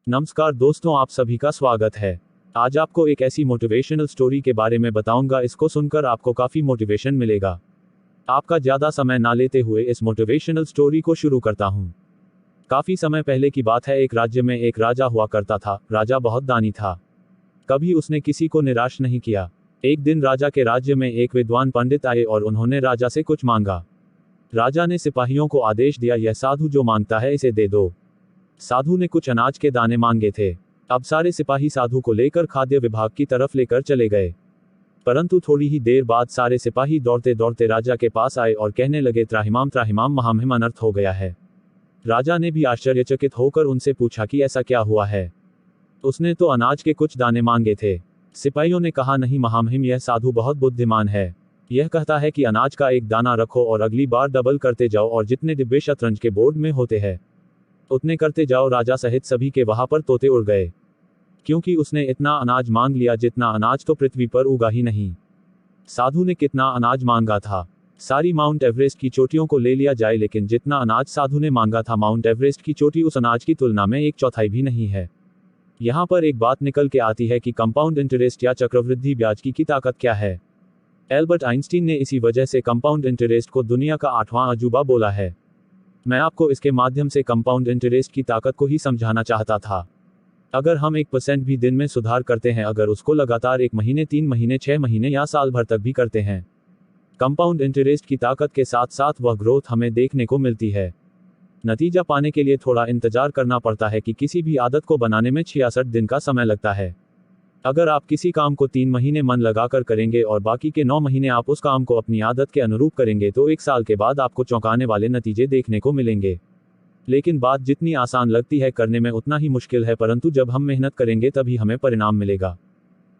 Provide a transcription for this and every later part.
नमस्कार दोस्तों, आप सभी का स्वागत है। आज आपको एक ऐसी मोटिवेशनल स्टोरी के बारे में बताऊंगा, इसको सुनकर आपको काफी मोटिवेशन मिलेगा। आपका ज्यादा समय ना लेते हुए इस मोटिवेशनल स्टोरी को शुरू करता हूं। काफी समय पहले की बात है। एक राज्य में एक राजा हुआ करता था। राजा बहुत दानी था, कभी उसने किसी को निराश नहीं किया। एक दिन राजा के राज्य में एक विद्वान पंडित आए और उन्होंने राजा से कुछ मांगा। राजा ने सिपाहियों को आदेश दिया, यह साधु जो मांगता है इसे दे दो। साधु ने कुछ अनाज के दाने मांगे थे। अब सारे सिपाही साधु को लेकर खाद्य विभाग की तरफ लेकर चले गए। परंतु थोड़ी ही देर बाद सारे सिपाही दौड़ते दौड़ते राजा के पास आए और कहने लगे, त्राहिमाम त्राहिमाम, महामहिम अनर्थ हो गया है। राजा ने भी आश्चर्यचकित होकर उनसे पूछा कि ऐसा क्या हुआ है। उसने तो अनाज के कुछ दाने मांगे थे। सिपाहियों ने कहा, नहीं महामहिम, यह साधु बहुत बुद्धिमान है। यह कहता है कि अनाज का एक दाना रखो और अगली बार डबल करते जाओ, और जितने डिब्बे शतरंज के बोर्ड में होते हैं उतने करते जाओ। राजा सहित सभी के वहां पर तोते उड़ गए, क्योंकि उसने इतना अनाज मांग लिया जितना अनाज तो पृथ्वी पर उगा ही नहीं। साधु ने कितना अनाज मांगा था? सारी माउंट एवरेस्ट की चोटियों को ले लिया जाए, लेकिन जितना अनाज साधु ने मांगा था, माउंट एवरेस्ट की चोटी उस अनाज की तुलना में एक चौथाई भी नहीं है। यहाँ पर एक बात निकल के आती है कि कंपाउंड इंटरेस्ट या चक्रवृद्धि ब्याज की ताकत क्या है। एल्बर्ट आइंस्टीन ने इसी वजह से कंपाउंड इंटरेस्ट को दुनिया का 8वां अजूबा बोला है। मैं आपको इसके माध्यम से कंपाउंड इंटरेस्ट की ताकत को ही समझाना चाहता था। अगर हम 1% भी दिन में सुधार करते हैं, अगर उसको लगातार 1 महीने, 3 महीने, 6 महीने या साल भर तक भी करते हैं, कंपाउंड इंटरेस्ट की ताकत के साथ साथ वह ग्रोथ हमें देखने को मिलती है। नतीजा पाने के लिए थोड़ा इंतजार करना पड़ता है कि किसी भी आदत को बनाने में 66 दिन का समय लगता है। अगर आप किसी काम को 3 महीने मन लगाकर करेंगे और बाकी के 9 महीने आप उस काम को अपनी आदत के अनुरूप करेंगे, तो 1 साल के बाद आपको चौंकाने वाले नतीजे देखने को मिलेंगे। लेकिन बात जितनी आसान लगती है, करने में उतना ही मुश्किल है, परंतु जब हम मेहनत करेंगे तभी हमें परिणाम मिलेगा।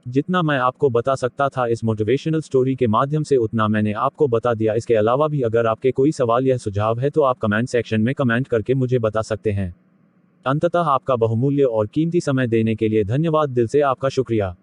जितना मैं आपको बता सकता था इस मोटिवेशनल स्टोरी के माध्यम से, उतना मैंने आपको बता दिया। इसके अलावा भी अगर आपके कोई सवाल या सुझाव है तो आप कमेंट सेक्शन में कमेंट करके मुझे बता सकते हैं। अंततः आपका बहुमूल्य और कीमती समय देने के लिए धन्यवाद। दिल से आपका शुक्रिया।